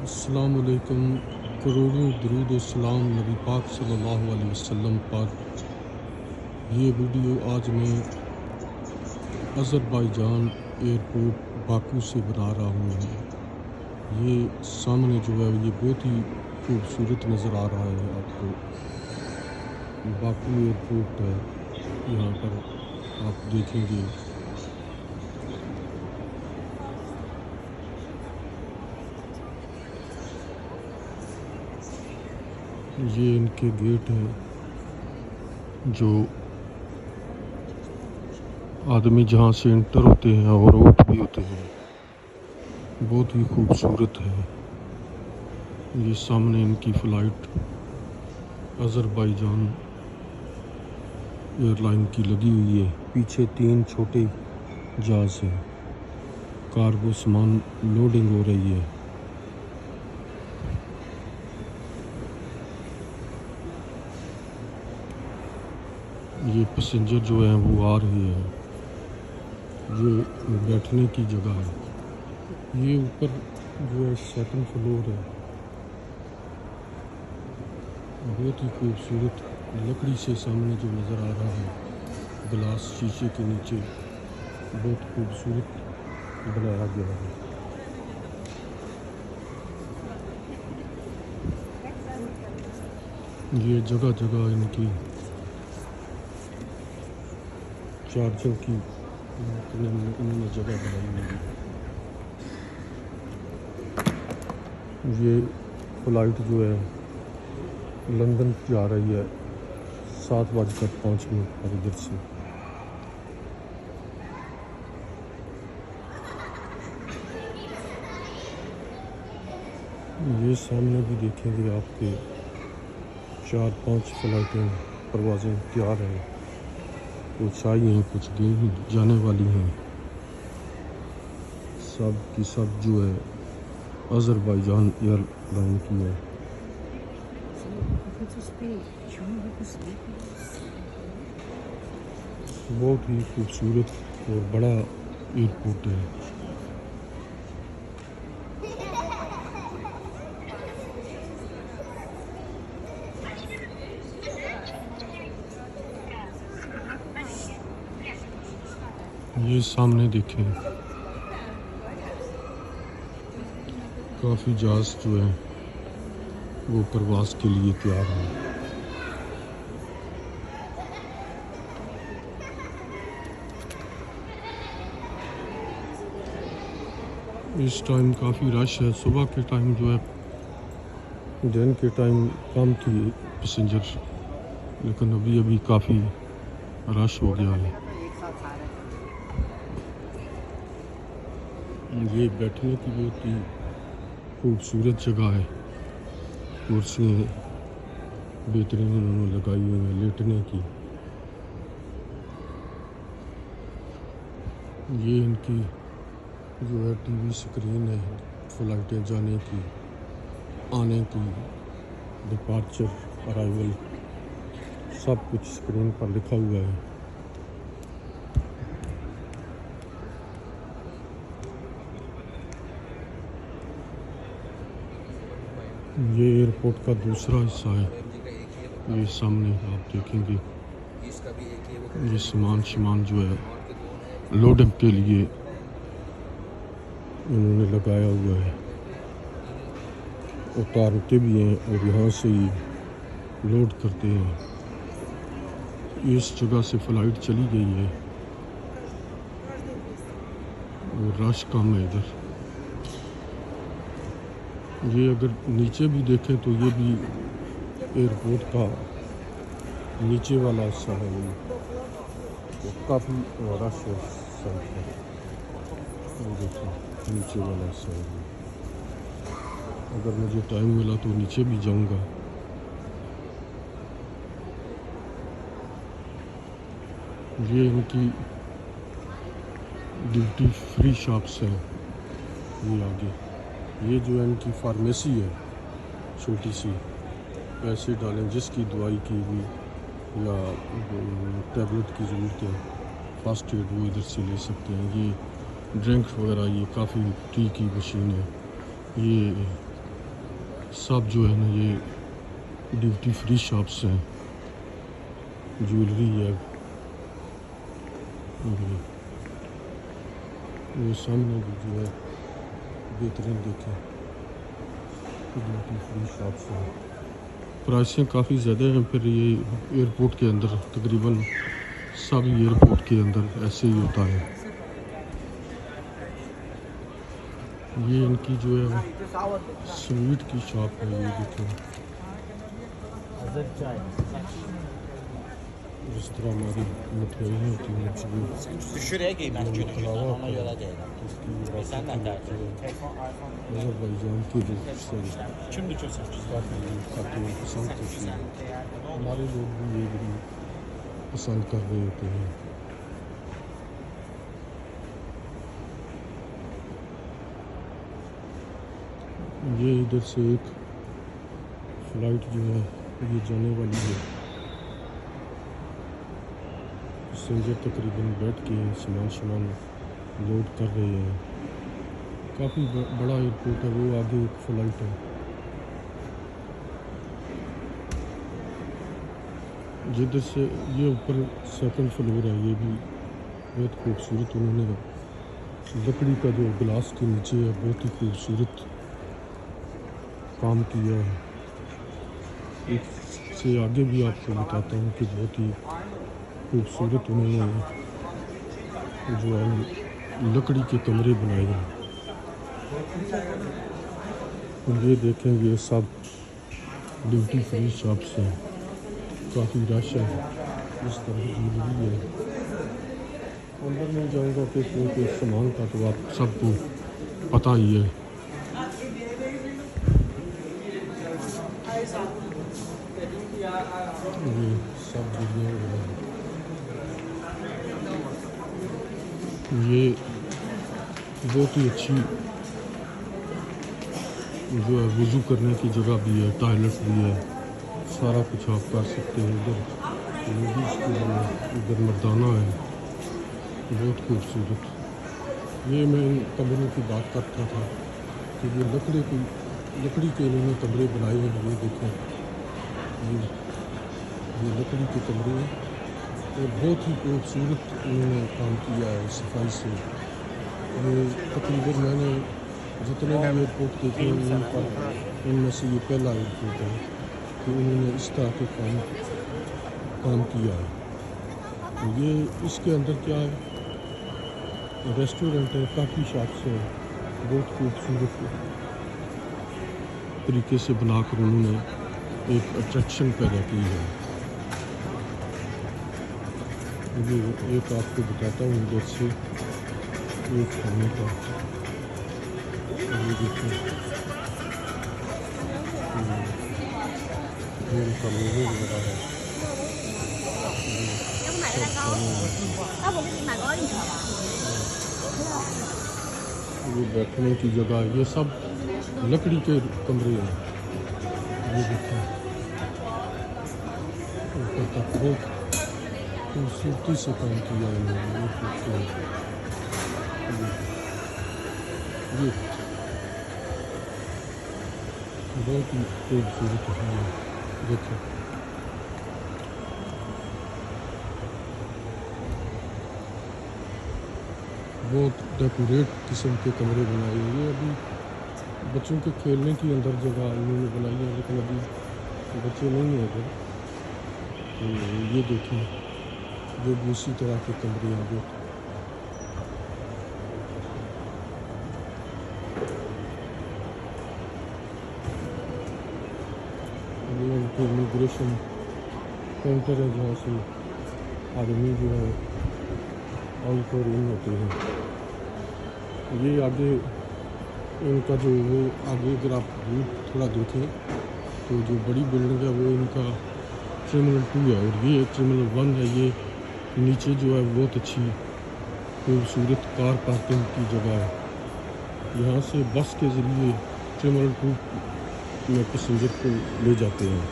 अस्सलाम वालेकुम। करोड़ों दरूद व सलाम नबी पाक सल्लल्लाहु अलैहि वसल्लम पर। ये वीडियो आज मैं अज़रबैजान एयरपोर्ट बाकू से बना रहा हूँ। ये सामने जो है ये बहुत ही खूबसूरत नज़र आ रहा है आपको। बाकू एयरपोर्ट है, यहाँ पर आप देखेंगे। ये इनके गेट हैं जो आदमी जहाँ से इंटर होते हैं और आउट भी होते हैं। बहुत ही खूबसूरत है। ये सामने इनकी फ़्लाइट अज़रबैजान एयरलाइन की लगी हुई है। पीछे 3 छोटे जहाज़ हैं। कार्गो सामान लोडिंग हो रही है। ये पैसेंजर जो हैं वो आ रहे हैं। ये बैठने की जगह है। ये ऊपर जो है 2nd फ्लोर है। बहुत ही खूबसूरत लकड़ी से सामने जो नज़र आ रहा है, ग्लास शीशे के नीचे बहुत खूबसूरत बनाया गया है। ये जगह जगह इनकी चार्जर की इन्होंने जगह बनाई हुई है। ये फ़्लाइट जो है लंदन जा रही है 7:05 पर इधर से। ये सामने भी देखेंगे आपके 4-5 फ़्लाइटें परवाज़ें तैयार हैं। कुछ आई हैं, कुछ गई जाने वाली हैं। सब की सब जो है अज़रबैजान एयरलाइन की है। बहुत ही खूबसूरत और बड़ा एयरपोर्ट है। ये सामने देखें, काफ़ी जहाज़ जो है वो प्रवास के लिए तैयार हैं। इस टाइम काफ़ी रश है। सुबह के टाइम जो है, दिन के टाइम कम थी पैसेंजर, लेकिन अभी अभी काफ़ी रश हो गया है। ये बैठने की बहुत ही खूबसूरत जगह है। कुर्सियाँ बेहतरीन उन्होंने लगाई हुई हैं लेटने की। ये इनकी जो है टीवी स्क्रीन है, फ़्लाइटें जाने की, आने की, डिपार्चर, अराइवल, सब कुछ स्क्रीन पर लिखा हुआ है। ये एयरपोर्ट का दूसरा हिस्सा है। ये सामने आप देखेंगे, ये सामान जो है लोडिंग के लिए उन्होंने लगाया हुआ है। उतारते भी हैं और यहाँ से ही लोड करते हैं। इस जगह से फ़्लाइट चली गई है और रश कम है इधर। ये अगर नीचे भी देखें तो ये भी एयरपोर्ट का नीचे वाला हिस्सा है। तो काफ़ी रश है साइड पर। ये देखिए नीचे वाला हिस्सा है। अगर मुझे टाइम मिला तो नीचे भी जाऊंगा। ये इनकी ड्यूटी फ्री शॉप्स हैं। ये आगे ये जो है इनकी फार्मेसी है, छोटी सी। पैसे डालें जिसकी दवाई की भी या टैबलेट की ज़रूरत है, फर्स्ट एड, वो इधर से ले सकते हैं। ये ड्रिंक्स वगैरह, ये काफ़ी टी की मशीन है। ये सब जो है ना ये ड्यूटी फ्री शॉप्स हैं, ज्वेलरी है। ये सामने भी जो है बेहतरीन देखें ड्यूटी फ्री शॉप्स हैं। प्राइसें काफ़ी ज़्यादा हैं। फिर ये एयरपोर्ट के अंदर तकरीबन सब एयरपोर्ट के अंदर ऐसे ही होता है। ये इनकी जो है स्वीट की शॉप है, ये देखें जिस तरह हमारी मिठाइयाँ होती हैं Şuraya giymek günü ona yola değil. Sen de tercih. Azerbaijan के लोग Şimdi çözüm. काफ़ी खाते हैं, पसंद करते हैं। हमारे लोग भी ये भी पसंद कर रहे होते हैं। ये इधर से एक फ्लाइट जो है ये जाने वाली है। पैसेंजर तकरीबन बैठ के सामान लोड कर रहे हैं। काफ़ी बड़ा एयरपोर्ट है, वो आगे एक फ्लाइट है। जिधर से ये ऊपर सेकंड फ्लोर है, ये भी बहुत खूबसूरत उन्होंने लकड़ी का जो ग्लास के नीचे है बहुत ही खूबसूरत काम किया है। इससे आगे भी आपको बताता हूँ कि बहुत ही खूबसूरत उन्होंने जो है लकड़ी के कमरे बनाए हैं। ये देखेंगे ये सब ड्यूटी फ्री शॉप्स हैं, काफ़ी रश है। इस तरह ज्वेलरी है। अंदर नहीं जाऊँगा कि क्योंकि सामान का तो आप सबको पता ही है। ये सब वीडियो ये बहुत ही अच्छी जो है वज़ू करने की जगह भी है, टॉयलेट भी है, सारा कुछ आप कर सकते हैं। इधर लेडीज़ के लिए, इधर मर्दाना है, बहुत खूबसूरत। ये मैं इन कमरों की बात करता था कि ये लकड़ी के इन्होंने कमरे बनाए हैं। ये देखें ये लकड़ी के कमरे हैं और बहुत ही खूबसूरत उन्होंने काम किया है सफाई से। ये तकरीबन मैंने जितने भी एयरपोर्ट देखे हैं उनमें से ये पहला एयरपोर्ट है कि उन्होंने इस तरह के काम किया है। ये इसके अंदर क्या है, रेस्टोरेंट है, काफ़ी शॉप्स हैं, बहुत खूबसूरत तरीके से बनाकर उन्होंने एक अट्रैक्शन पैदा की है। ये एक आपको बताता हूँ इधर से एक खाने का, ये देखिए ये उनका लोगो वगैरह है। ये बैठने की जगह, ये सब लकड़ी के कमरे हैं। ये देखिए ऊपर तक बहुत खूबसूरती से काम किया है इन्होंने। ये बहुत ही खूबसूरत है। देखो बहुत डेकोरेट किस्म के कमरे बनाए हैं। ये अभी बच्चों के खेलने की अंदर जगह इन्होंने बनाई है, लेकिन अभी बच्चे नहीं हैं इधर। तो ये देखें जो भी उसी तरह के कमरे हैं। बहुत ये इमिग्रेशन काउंटर है जहाँ से आदमी जो है आउट और इन होते हैं। ये आगे इनका जो वो आगे अगर आप व्यू थोड़ा देखें तो जो बड़ी बिल्डिंग है वो इनका टर्मिनल 2 है और ये टर्मिनल 1 है। ये नीचे जो है बहुत अच्छी खूबसूरत कार पार्किंग की जगह है। यहाँ से बस के ज़रिए टर्मिनल 2 में पैसेंजर को ले जाते हैं।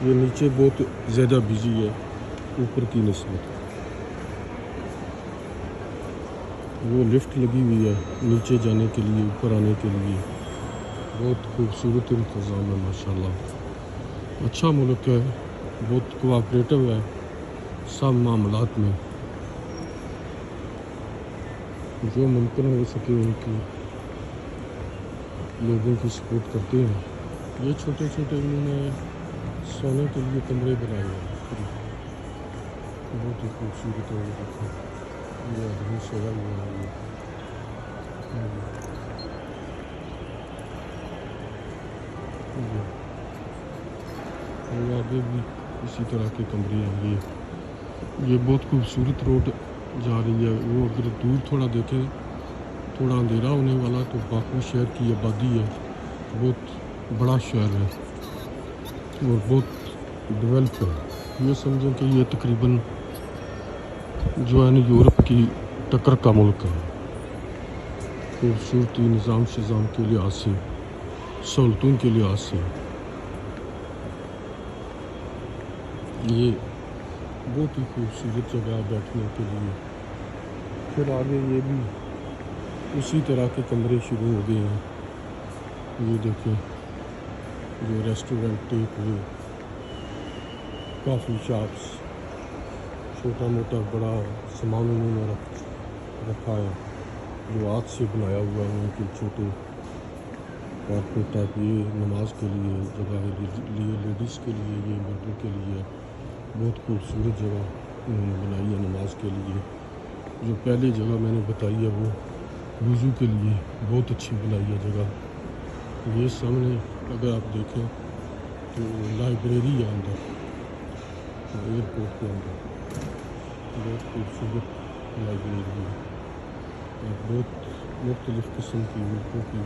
ये नीचे बहुत ज़्यादा बिजी है ऊपर की निस्बत। वो लिफ्ट लगी हुई है नीचे जाने के लिए, ऊपर आने के लिए बहुत खूबसूरत इंतज़ाम है माशाल्लाह। अच्छा मुल्क है, बहुत कोऑपरेटिव है सब मामलात में। जो मुमकिन हो सके उनकी लोगों की सपोर्ट करते हैं। ये छोटे छोटे उन्होंने सोने के लिए कमरे बनाए हैं, बहुत ही खूबसूरत है। ये देखो, ये आदमी सोया हुआ है। ये आगे भी इसी तरह के कमरे हैं। ये बहुत खूबसूरत रोड जा रही है। वो अगर दूर थोड़ा देखें, थोड़ा अंधेरा होने वाला, तो बाकू शहर की आबादी है, बहुत बड़ा शहर है और बहुत डेवलप है। ये समझें कि ये तकरीबन जो है ना यूरोप की टक्कर का मुल्क है। खूबसूरती, निज़ाम शिज़ाम के लिहाज से, सहूलतों के लिहाज से ये बहुत ही खूबसूरत जगह है बैठने के लिए। फिर आगे ये भी उसी तरह के कमरे शुरू हो गए हैं। ये देखें, जो रेस्टोरेंट, टेक वे, कॉफ़ी शॉप्स, छोटा मोटा बड़ा सामान उन्होंने रखा है जो हाथ से बनाया हुआ है। उनके छोटे कारपेट टाइप, ये नमाज के लिए जगह है, लिए लेडीज़ के लिए, ये मर्दों के लिए बहुत खूबसूरत जगह उन्होंने बनाई है नमाज के लिए। जो पहली जगह मैंने बताई है वो वज़ू के लिए बहुत अच्छी बनाई है जगह। ये सामने अगर आप देखें तो लाइब्रेरी है अंदर, एयरपोर्ट के अंदर बहुत खूबसूरत लाइब्रेरी है। बहुत मुख्तलिफ़ किस्म की मुल्कों की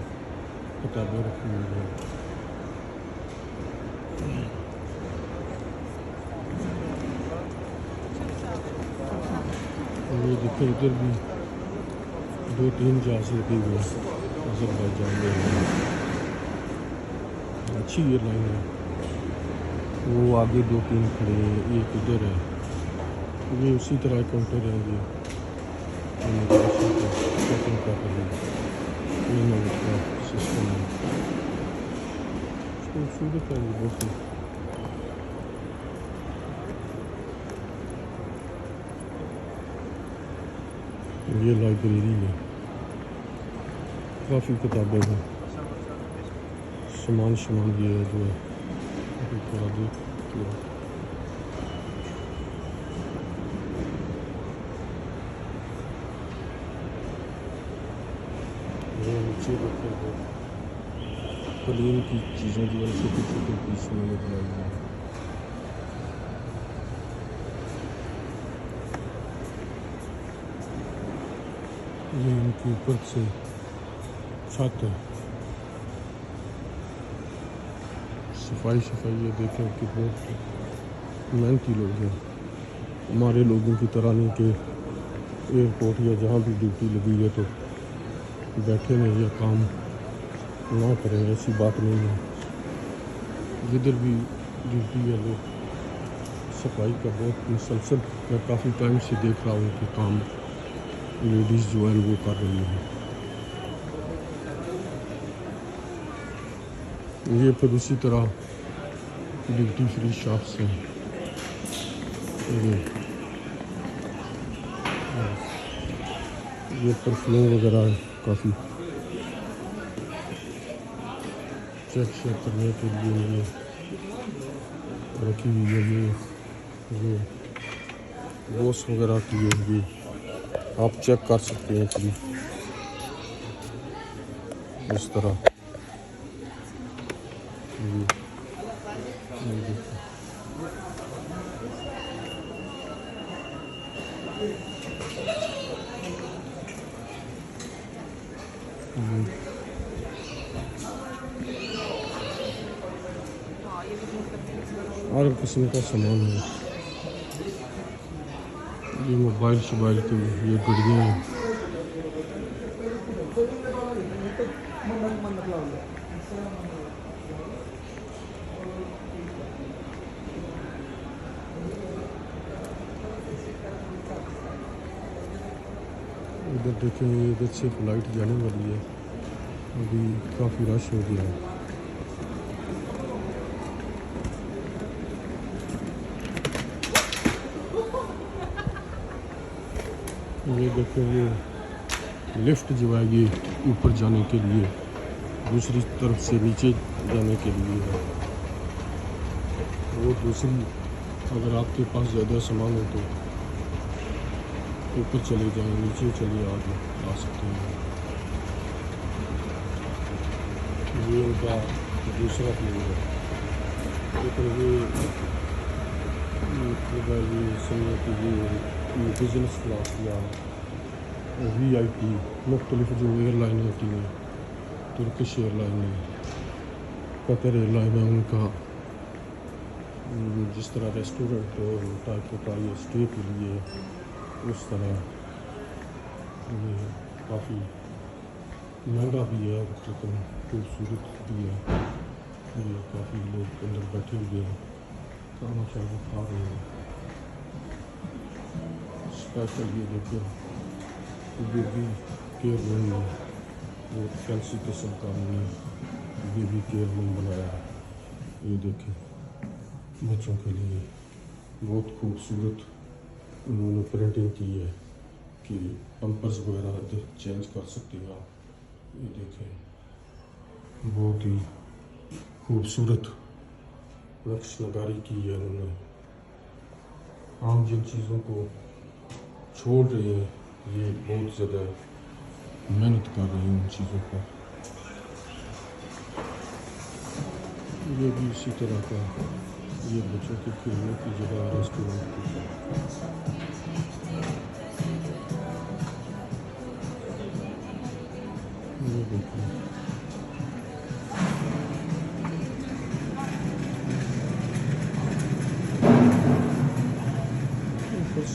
किताबें रखी हुई हैं। ये देखो, इधर भी 2-3 जहाज़ लगे हुए हैं अज़रबैजान में। अच्छी एयरलाइन है। वो आगे 2-3 खड़े हैं, एक इधर है। ये उसी तरह काउंटर है। ये शॉपिंग कर रही है, सिस्टम है। खूबसूरत है ये बहुत ही। ये लाइब्रेरी है, काफ़ी किताबें हैं, सामान ये है जो है थोड़ा देख लिया। वो नीचे रखे हुए कलीन की चीज़ें जो है छोटे छोटे पीस में बनाई हैं। ये इनके ऊपर से छत है, सफाई ये देखें कि बहुत मेहनती लोग हैं। हमारे लोगों की तरह नहीं कि एयरपोर्ट या जहाँ भी ड्यूटी लगी है तो बैठे नहीं या काम ना करें, ऐसी बात नहीं है। जिधर भी ड्यूटी है लोग सफाई का बहुत मुसलसल, मैं काफ़ी टाइम से देख रहा हूँ कि काम लेडीज़ जो है वो कर रही हैं। ये फिर उसी तरह ड्यूटी फ्री शॉप्स हैं। ये परफ्यूम वगैरह है, काफ़ी चेक करने के लिए ये रखी हुई है। ये बॉस वगैरह की है, ये आप चेक कर सकते हैं फ्री इस तरह। हर किस्म का सामान है। ये मोबाइल शोबाइल के ये घड़ियाँ हैं। इधर देखेंगे, इधर से फ्लाइट जाने वाली है। अभी काफ़ी रश हो गया है। ये देखो, ये लिफ्ट जो है ये ऊपर जाने के लिए, दूसरी तरफ से नीचे जाने के लिए है। वो दूसरी, अगर आपके पास ज़्यादा सामान हो तो ऊपर चले जाएं, नीचे चले आ सकते हैं। ये उनका दूसरा फ्लोर है। लेकिन ये समझो कि ये बिजनेस क्लास या VIP मुख्तलिफ जो एयरलाइन होती हैं, तुर्किश एयरलाइन है, कतर एयरलाइन है, उनका जिस तरह रेस्टोरेंट टाइप होता है स्टे के लिए, उस तरह ये काफ़ी महंगा भी है लेकिन खूबसूरत भी है। ये काफ़ी लोग अंदर बैठे हुए हैं, खाना शाना खा रहे हैं। स्पेशल ये देखो बेबी केयर रूम है, वो फैंसी किस्म का बेबी केयर रूम बनाया है। ये देखें, बच्चों के लिए बहुत खूबसूरत उन्होंने प्रिंटिंग की है कि पंपर्स वगैरह चेंज कर सकते हैं आप। ये देखें, बहुत ही खूबसूरत नक्श नगारी की है उन्होंने। आम जिन चीज़ों को छोड़ रहे हैं, ये बहुत ज़्यादा मेहनत कर रहे हैं उन चीज़ों पर। ये भी इसी तरह का, ये बच्चों के खेलने की जगह रेस्टोरेंट की। ये देखिए,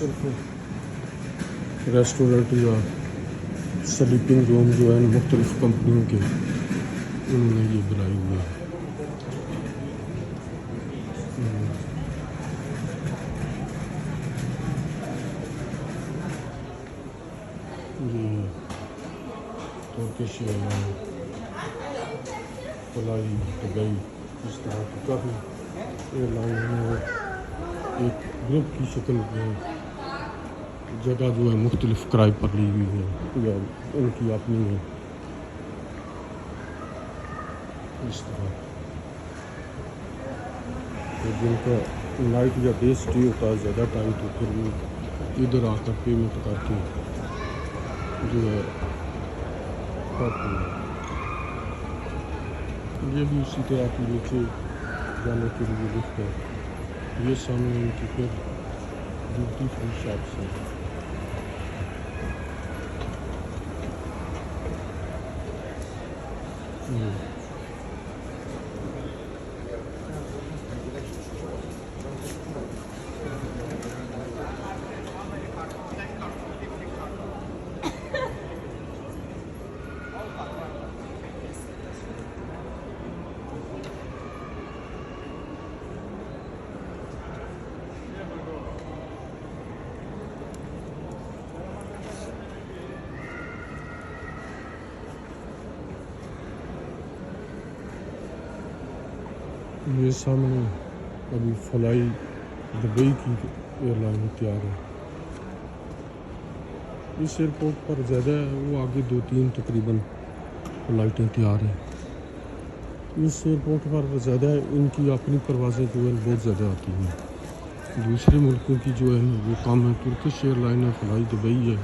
सिर्फ रेस्टोरेंट या स्लीपिंग रूम जो है मुख्तलिफ कंपनियों के, उन्होंने ये बनाए हुए हैं। ये तुर्किश एयरलाइन, फ्लाई दुबई, इस तरह की काफ़ी एयरलाइन है। एक ग्रुप की शक्ल में जगह जो है मुख्तलिफ किराए पर ली हुई है या उनकी अपनी है। इस तरह तो जिनका नाइट या डे स्टे होता है ज़्यादा टाइम, तो फिर वो इधर आकर पेमेंट करके जो है करते हैं। ये भी उसी तरह की नीचे जाने के लिए लिफ्ट है। ये सामने उनकी फिर ड्यूटी फ्री शॉप्स हैं। ये सामने अभी फ्लाई दुबई की एयरलाइन तैयार है। इस एयरपोर्ट पर ज़्यादा है, वो आगे 2-3 तकरीबन फ़्लाइटें तैयार हैं। इस एयरपोर्ट पर ज़्यादा है, इनकी अपनी परवाज़ें जो है बहुत ज़्यादा आती हैं। दूसरे मुल्कों की जो है वो कम है। तुर्किश एयरलाइन है, फ्लाई दुबई है,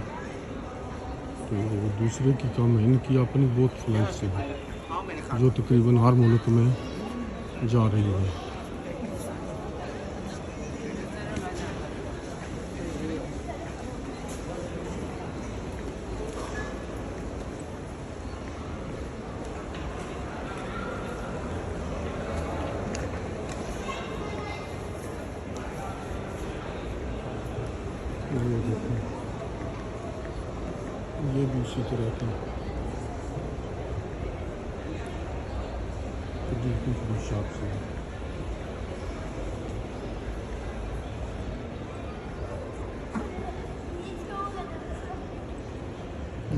तो दूसरे की कम है। इनकी अपनी बहुत फ़्लाइट्स हैं जो तकरीबन हर मुल्क में जा रही है। ये देखो, ये भी इसी तरह की ड्यूटी फ्री शॉप्स है।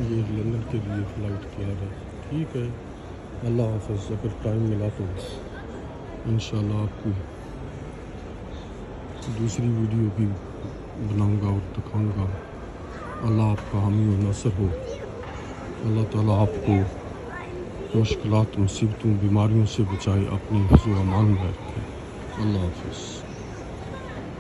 ये लंदन के लिए फ़्लाइट तैयार है। ठीक है। अल्लाह हाफ़िज़। अगर टाइम मिला तो इंशाल्लाह आपकी दूसरी वीडियो भी बनाऊंगा और दिखाऊंगा। अल्लाह आपका हामी और नसर हो। अल्लाह ताला आपको मुश्किलात, मुसीबतों, बीमारियों से बचाए, अपनी हिफ्ज़ व अमान में रखे। अल्लाह हाफ़िज़।